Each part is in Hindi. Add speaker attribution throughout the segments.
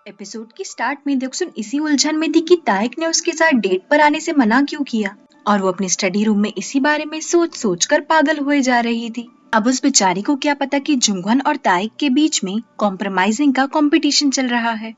Speaker 1: एपिसोड की स्टार्ट में देवसुन इसी उलझन में थी कि ताइक ने उसके साथ डेट पर आने से मना क्यों किया और वो अपने स्टडी रूम में इसी बारे में सोच सोच कर पागल हुए जा रही थी। अब उस बेचारी को क्या पता कि जुंगवन और ताइक के बीच में कॉम्प्रोमाइजिंग का कंपटीशन चल रहा है।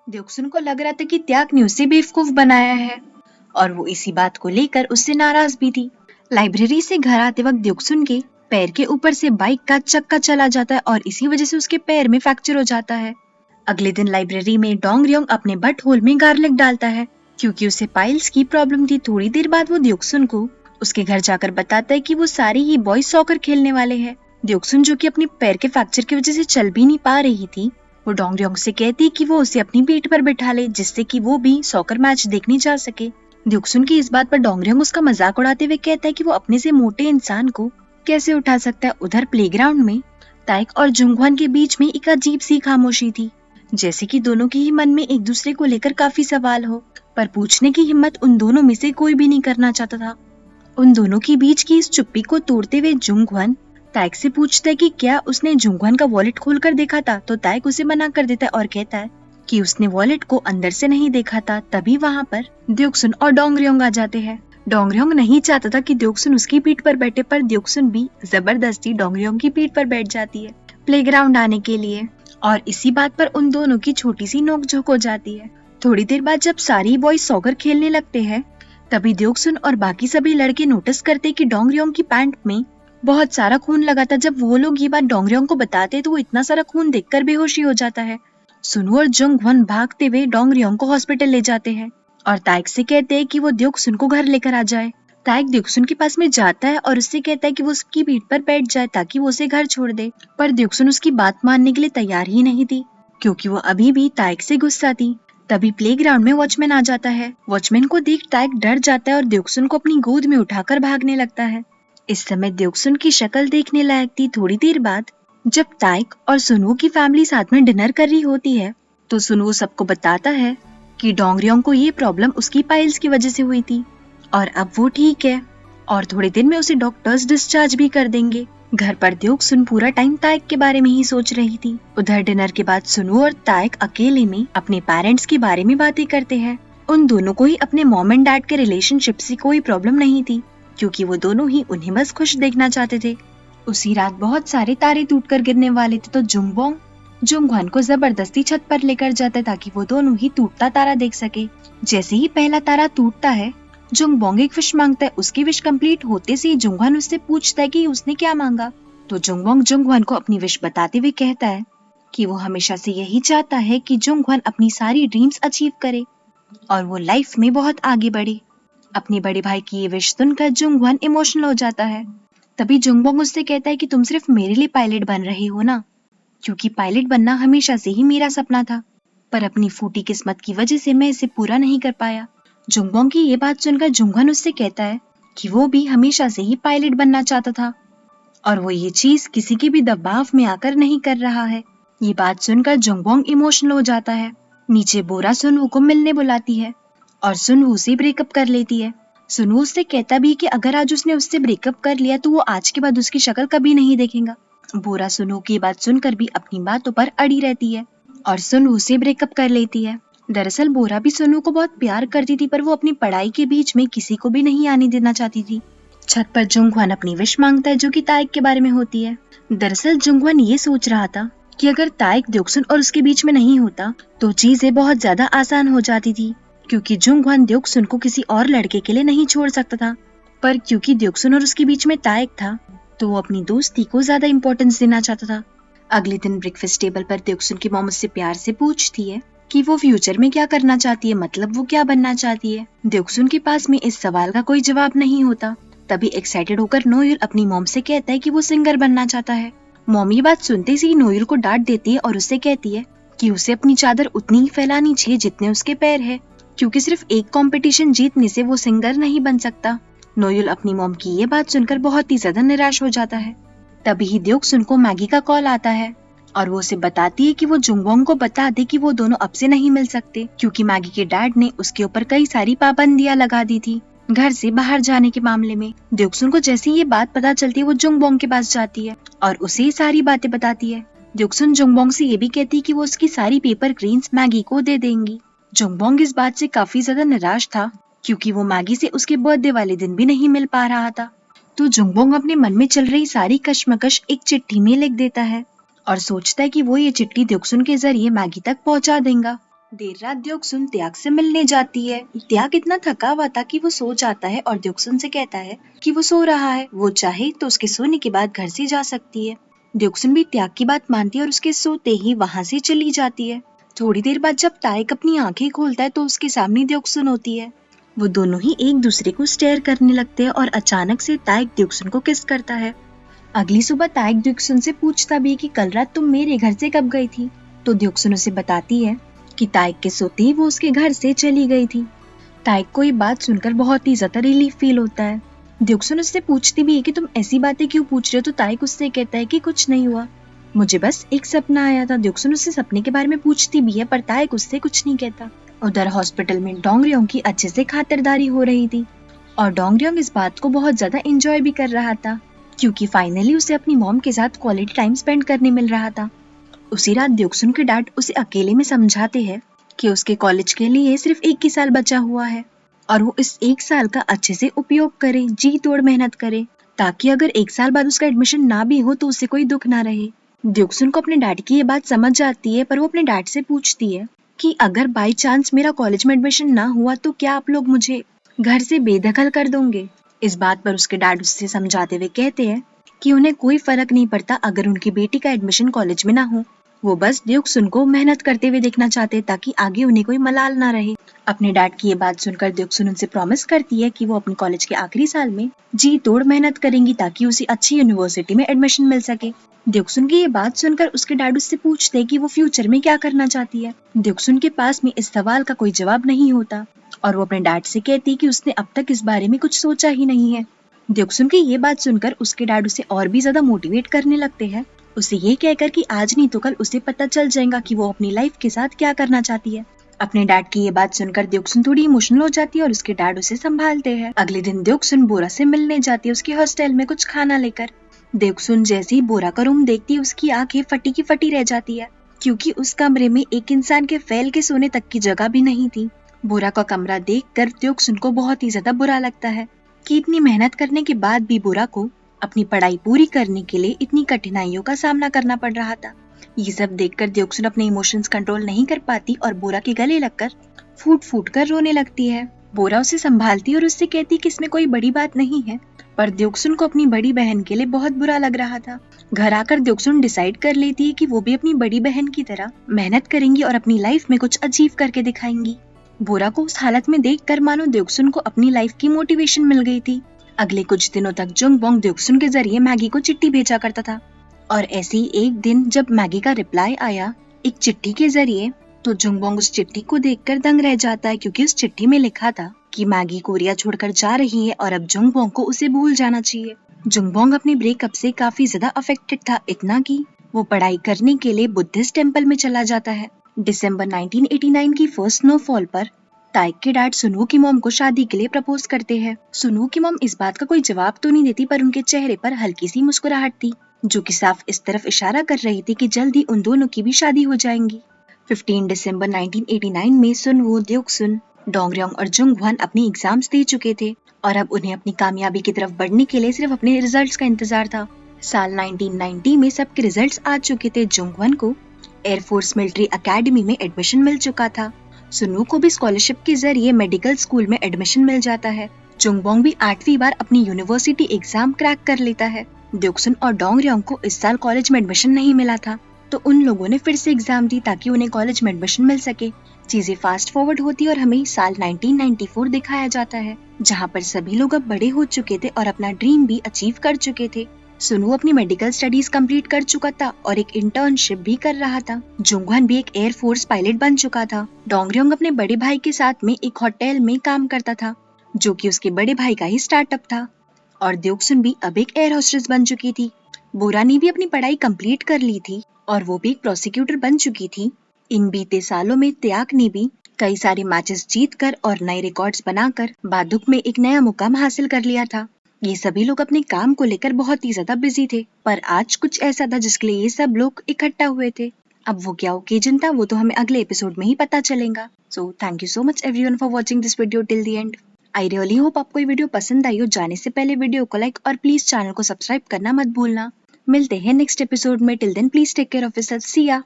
Speaker 1: देवसुन को लग रहा था कि त्याग ने उसे बेवकूफ बनाया है और वो इसी बात को लेकर उससे नाराज भी थी। लाइब्रेरी से घर आते वक्त देवसुन के पैर के ऊपर से बाइक का चक्का चला जाता है और इसी वजह से उसके पैर में फ्रैक्चर हो जाता है। अगले दिन लाइब्रेरी में डोंगर्योंग अपने बट होल में गार्लिक डालता है क्योंकि उसे पाइल्स की प्रॉब्लम थी। थोड़ी देर बाद वो देवसुन को उसके घर जाकर बताता है कि वो सारे ही बॉयज सॉकर खेलने वाले हैं। देवसुन जो कि अपने पैर के फ्रैक्चर की वजह से चल भी नहीं पा रही थी, वो डोंगर्योंग से कहती है कि वो उसे अपनी पीठ पर बिठा ले जिससे कि वो भी सॉकर मैच देखने जा सके। देवसुन की इस बात पर डोंगर्योंग उसका मजाक उड़ाते हुए कहता है कि वो अपने से मोटे इंसान को कैसे उठा सकता है। उधर प्लेग्राउंड में ताइक और जुंगवन के बीच में एक अजीब सी खामोशी थी, जैसे कि दोनों के ही मन में एक दूसरे को लेकर काफी सवाल हो, पर पूछने की हिम्मत उन दोनों में से कोई भी नहीं करना चाहता था। उन दोनों के बीच की इस चुप्पी को तोड़ते हुए जुंगवन ताइक से पूछता है कि क्या उसने जुंगवन का वॉलेट खोलकर देखा था, तो ताइक उसे मना कर देता है और कहता है कि उसने वॉलेट को अंदर से नहीं देखा था। तभी वहाँ पर देवसुन और डोंगर्योंग आ जाते हैं। डोंगर्योंग नहीं चाहता था कि देवसुन उसकी पीठ पर बैठे, पर देवसुन भी जबरदस्ती डोंगर्योंग की पीठ पर बैठ जाती है प्लेग्राउंड आने के लिए और इसी बात पर उन दोनों की छोटी सी नोकझोंक हो जाती है। थोड़ी देर बाद जब सारी बॉयज सॉकर खेलने लगते हैं, तभी देवसुन और बाकी सभी लड़के नोटिस करते कि डोंगर्योंग की पैंट में बहुत सारा खून लगा था। जब वो लोग ये बात डोंगर्योंग को बताते तो वो इतना सारा खून देखकर बेहोशी हो जाता है। सुनु और जुंगवन भागते हुए डोंगर्योंग को हॉस्पिटल ले जाते हैं और ताइक से कहते हैं कि वो देवसुन को घर लेकर आ जाए। ताइक देवसुन के पास में जाता है और उससे कहता है कि वो उसकी पीठ पर बैठ जाए ताकि वो उसे घर छोड़ दे, पर देवसुन उसकी बात मानने के लिए तैयार ही नहीं थी क्योंकि वो अभी भी ताइक से गुस्सा थी। तभी प्लेग्राउंड में वॉचमैन आ जाता है। वॉचमैन को देख ताइक डर जाता है और देवसुन को अपनी गोद में उठाकर भागने लगता है। इस समय देवसुन की शक्ल देखने लायक थी। थोड़ी देर बाद जब ताइक और सुनु की फैमिली साथ में डिनर कर रही होती है, तो सुनु सबको बताता है कि डोंगर्योंग को ये प्रॉब्लम उसकी पाइल्स की वजह से हुई थी और अब वो ठीक है और थोड़े दिन में उसे डॉक्टर्स डिस्चार्ज भी कर देंगे। घर पर देवसुन पूरा टाइम ताइक के बारे में ही सोच रही थी। उधर डिनर के बाद सुनु और ताइक अकेले में अपने पेरेंट्स के बारे में बातें करते हैं। उन दोनों को ही अपने मॉम एंड डैड के रिलेशनशिप से कोई प्रॉब्लम नहीं थी क्योंकि वो दोनों ही उन्हें बस खुश देखना चाहते थे। उसी रात बहुत सारे तारे टूटकर गिरने वाले थे, तो जुंगवन को जबरदस्ती छत पर लेकर जाता है ताकि वो दोनों ही टूटता तारा देख सके। जैसे ही पहला तारा टूटता है, जुंगबोंग एक विश मांगता है। उसकी विश कंप्लीट होते से जुंगवन उससे पूछता है कि उसने क्या मांगा, तो जुंगबोंग जुंगवन को अपनी विश बताते हुए कहता है कि वो हमेशा से यही चाहता है कि जुंगवन अपनी सारी ड्रीम्स अचीव करे और वो लाइफ में बहुत आगे बढ़े। अपने बड़े भाई की ये विश सुनकर जुंगवन इमोशनल हो जाता है। तभी जुंगबोंग उससे कहता है कि तुम सिर्फ मेरे लिए पायलट बन रहे हो ना, क्योंकि पायलट बनना हमेशा से ही मेरा सपना था, पर अपनी फूटी किस्मत की वजह से मैं इसे पूरा नहीं कर पाया। जुंगबोंग की ये बात सुनकर जुंगवन उससे कहता है कि वो भी हमेशा से ही पायलट बनना चाहता था और वो ये चीज किसी के भी दबाव में आकर नहीं कर रहा है। ये बात सुनकर जुंगबोंग इमोशनल हो जाता है। नीचे बोरा सुनवू को मिलने बुलाती है और सुनवू से ब्रेकअप कर लेती है। सुनवू उससे कहता भी कि अगर आज उसने उससे ब्रेकअप कर लिया तो वो आज के बाद उसकी शक्ल कभी नहीं देखेगा। बोरा सुनवू की बात सुनकर भी अपनी बातों पर अड़ी रहती है और सुनवू से ब्रेकअप कर लेती है। दरअसल बोरा भी सुनवू को बहुत प्यार करती थी, पर वो अपनी पढ़ाई के बीच में किसी को भी नहीं आने देना चाहती थी। छत पर जुंगवन अपनी विश मांगता है जो कि ताइक के बारे में होती है। दरअसल जुंगवन ये सोच रहा था कि अगर ताइक देवसुन और उसके बीच में नहीं होता तो चीजें बहुत ज्यादा आसान हो जाती थी, क्योंकि जुंगवन देवसुन को किसी और लड़के के लिए नहीं छोड़ सकता था, पर क्योंकि देवसुन और उसके बीच में ताइक था तो वो अपनी दोस्ती को ज्यादा इम्पोर्टेंस देना चाहता था। अगले दिन ब्रेकफास्ट टेबल पर देवसुन की मॉम उससे प्यार से पूछती है कि वो फ्यूचर में क्या करना चाहती है, मतलब वो क्या बनना चाहती है। देवसुन के पास में इस सवाल का कोई जवाब नहीं होता। तभी एक्साइटेड होकर नोयुल अपनी मॉम से कहता है कि वो सिंगर बनना चाहता है। मॉम ये बात सुनते ही नोयुल को डांट देती है और उससे कहती है कि उसे अपनी चादर उतनी ही फैलानी चाहिए जितने उसके पैर है, क्योंकि सिर्फ एक कंपटीशन जीतने से वो सिंगर नहीं बन सकता। नोयुल अपनी मॉम की ये बात सुनकर बहुत ही ज्यादा निराश हो जाता है। तभी ही देवसुन को मैगी का कॉल आता है और वो उसे बताती है कि वो जुंगबोंग को बता दे कि वो दोनों अब से नहीं मिल सकते, क्योंकि मैगी के डैड ने उसके ऊपर कई सारी पाबंदियां लगा दी थी घर से बाहर जाने के मामले में। देवसुन को जैसे ये बात पता चलती है वो जुंगबोंग के पास जाती है और उसे सारी बातें बताती है। द्योक्सुन जोंगबोंग से ये भी कहती कि वो उसकी सारी पेपर क्रेन्स मैगी को दे देंगी। जोंगबोंग इस बात से काफी ज्यादा निराश था क्योंकि वो मैगी से उसके बर्थडे वाले दिन भी नहीं मिल पा रहा था। तो जोंगबोंग अपने मन में चल रही सारी कश्मकश एक चिट्ठी में लिख देता है और सोचता है कि वो ये चिट्ठी द्योक्सुन के जरिए मैगी तक पहुंचा देगा। देर रात द्योक्सुन त्याग से मिलने जाती है। त्याग इतना थका हुआ था कि वो सो जाता है और द्योक्सुन से कहता है कि वो सो रहा है, वो चाहे तो उसके सोने के बाद घर से जा सकती है। द्योक्सुन भी त्याग की बात मानती है और उसके सोते ही वहाँ से चली जाती है। थोड़ी देर बाद जब ताइक अपनी आंखें खोलता है तो उसके सामने द्योक्सुन होती है। वो दोनों ही एक दूसरे को स्टेयर करने लगते हैं और अचानक से ताइक द्योक्सुन को किस करता है। अगली सुबह ताइक द्योक्सुन से पूछता भी है कि कल रात तुम मेरे घर से कब गई थी। तो द्योक्सुन उसे बताती है कि ताइक के सोते ही वो उसके घर से चली गई थी। ताइक को ये बात सुनकर बहुत ही ज्यादा रिलीफ फील होता है। द्योक्सुन उससे पूछती भी है कि तुम ऐसी बातें क्यों पूछ रहे हो। तो ताइक उससे कहता है कि कुछ नहीं हुआ, मुझे बस एक सपना आया था। द्योक्सुन उससे सपने के बारे में पूछती भी है पर ताइक उससे कुछ नहीं कहता। उधर हॉस्पिटल में डोंगरियोंग की अच्छे से खातिरदारी हो रही थी और डोंगरियोंग इस बात को बहुत ज्यादा एंजॉय भी कर रहा था क्योंकि फाइनली उसे अपनी मॉम के साथ क्वालिटी टाइम स्पेंड करने मिल रहा था। उसी रात द्योक्सुन के डैड उसे अकेले में समझाते हैं कि उसके कॉलेज के लिए सिर्फ एक ही साल बचा हुआ है और वो इस एक साल का अच्छे से उपयोग करे, जी तोड़ मेहनत करे ताकि अगर एक साल बाद उसका एडमिशन ना भी हो तो उसे कोई दुख ना रहे। द्योक्सुन को अपने डैड की ये बात समझ जाती है पर वो अपने डैड से पूछती है कि अगर बाई चांस मेरा कॉलेज में एडमिशन ना हुआ तो क्या आप लोग मुझे घर से बेदखल कर दोगे। इस बात पर उसके डैड उससे समझाते हुए कहते हैं कि उन्हें कोई फर्क नहीं पड़ता अगर उनकी बेटी का एडमिशन कॉलेज में ना हो, वो बस द्योक्सुन को मेहनत करते हुए देखना चाहते ताकि आगे उन्हें कोई मलाल ना रहे। अपने डैड की ये बात सुनकर द्योक्सुन उनसे प्रॉमिस करती है कि वो अपने कॉलेज के आखिरी साल में जी तोड़ मेहनत करेंगी ताकि उसे अच्छी यूनिवर्सिटी में एडमिशन मिल सके। द्योक्सुन की ये बात सुनकर उसके डैड उससे पूछते हैं कि वो फ्यूचर में क्या करना चाहती है। द्योक्सुन के पास में इस सवाल का कोई जवाब नहीं होता और वो अपने डैड से कहती है कि उसने अब तक इस बारे में कुछ सोचा ही नहीं है। द्योक्सुन की ये बात सुनकर उसके डैड उसे और भी ज्यादा मोटिवेट करने लगते हैं, उसे ये कहकर कि आज नहीं तो कल उसे पता चल जाएगा कि वो अपनी लाइफ के साथ क्या करना चाहती है। अपने डैड की ये बात सुनकर द्योक्सुन थोड़ी इमोशनल हो जाती है और उसके डैड उसे संभालते हैं। अगले दिन द्योक्सुन बोरा से मिलने जाती है उसके हॉस्टल में कुछ खाना लेकर। द्योक्सुन जैसे ही बोरा का रूम देखती है उसकी आंखें फटी की फटी रह जाती है क्योंकि उस कमरे में एक इंसान के फैल के सोने तक की जगह भी नहीं थी। बोरा का कमरा देखकर द्योक्सुन को बहुत ही ज्यादा बुरा लगता है कि इतनी मेहनत करने के बाद भी बोरा को अपनी पढ़ाई पूरी करने के लिए इतनी कठिनाइयों का सामना करना पड़ रहा था। ये सब देखकर द्योक्सुन अपने इमोशंस कंट्रोल नहीं कर पाती और बोरा के गले लगकर फूट फूट कर रोने लगती है। बोरा उसे संभालती और उससे कहती कि इसमें कोई बड़ी बात नहीं है, पर द्योक्सुन को अपनी बड़ी बहन के लिए बहुत बुरा लग रहा था। घर आकर द्योक्सुन डिसाइड कर लेती है कि वो भी अपनी बड़ी बहन की तरह मेहनत करेंगी और अपनी लाइफ में कुछ अचीव करके दिखाएंगी। बोरा को उस हालत में देखकर मानो द्योक्सुन को अपनी लाइफ की मोटिवेशन मिल गई थी। अगले कुछ दिनों तक जोंगबोंग द्योक्सुन के जरिए मैगी को चिट्ठी भेजा करता था और ऐसे ही एक दिन जब मैगी का रिप्लाई आया एक चिट्ठी के जरिए तो जोंगबोंग उस चिट्ठी को देखकर दंग रह जाता है क्योंकि उस चिट्ठी में लिखा था कि मैगी कोरिया छोड़कर जा रही है और अब जोंगबोंग को उसे भूल जाना चाहिए। जोंगबोंग अपने ब्रेकअप से काफी ज्यादा अफेक्टेड था, इतना कि वो पढ़ाई करने के लिए बुद्धिस्ट टेम्पल में चला जाता है। दिसंबर 1989 की फर्स्ट स्नोफॉल पर ताइक के डैड सुनवो की मॉम को शादी के लिए प्रपोज करते हैं। सुनवो की मॉम इस बात का कोई जवाब तो नहीं देती पर उनके चेहरे पर हल्की सी मुस्कुराहट थी जो कि साफ इस तरफ इशारा कर रही थी कि जल्द ही उन दोनों की भी शादी हो जाएंगी। 15 दिसंबर 1989 में सुनवो, द्योक्सुन, डोंगरयोंग और जुंगहवान अपने एग्जाम्स दे चुके थे और अब उन्हें अपनी कामयाबी की तरफ बढ़ने के लिए सिर्फ अपने रिजल्ट्स का इंतजार था। साल 1990 में सबके रिजल्ट्स आ चुके थे। जुंगहवान को एयरफोर्स मिलिट्री एकेडमी में एडमिशन मिल चुका था। सुनवो को भी स्कॉलरशिप के जरिए मेडिकल स्कूल में एडमिशन मिल जाता है। जोंगबोंग भी 8वीं बार अपनी यूनिवर्सिटी एग्जाम क्रैक कर लेता है। द्योक्सुन और डोंगरयोंग को इस साल कॉलेज में एडमिशन नहीं मिला था तो उन लोगों ने फिर से एग्जाम दी ताकि उन्हें कॉलेज में एडमिशन मिल सके। चीजें फास्ट फॉरवर्ड होती और हमें साल 1994 दिखाया जाता है जहाँ पर सभी लोग अब बड़े हो चुके थे और अपना ड्रीम भी अचीव कर चुके थे। सुनवो अपनी मेडिकल स्टडीज कंप्लीट कर चुका था और एक इंटर्नशिप भी कर रहा था। जुंगहवान भी एक एयरफोर्स पायलट बन चुका था। डोंगरयोंग अपने बड़े भाई के साथ में एक होटल में काम करता था जो कि उसके बड़े भाई का ही स्टार्टअप था और द्योक्सुन भी अब एक एयर होस्टेस बन चुकी थी। बोरा ने भी अपनी पढ़ाई कंप्लीट कर ली थी और वो भी एक प्रोसिक्यूटर बन चुकी थी। इन बीते सालों में त्याग ने भी कई सारे मैचेस जीतकर और नए रिकॉर्ड्स बनाकर बादुक में एक नया मुकाम हासिल कर लिया था। ये सभी लोग अपने काम को लेकर बहुत ही ज्यादा बिजी थे, पर आज कुछ ऐसा था जिसके लिए ये सब लोग इकट्ठा हुए थे। अब वो क्या ओकेजन था वो तो हमें अगले एपिसोड में ही पता चलेगा। So thank you so much everyone for watching this video till the end. I really hope आपको ये वीडियो पसंद आई हो। जाने से पहले वीडियो को लाइक और प्लीज चैनल को सब्सक्राइब करना मत भूलना। मिलते हैं नेक्स्ट एपिसोड में। Till then please take care of yourself. See या।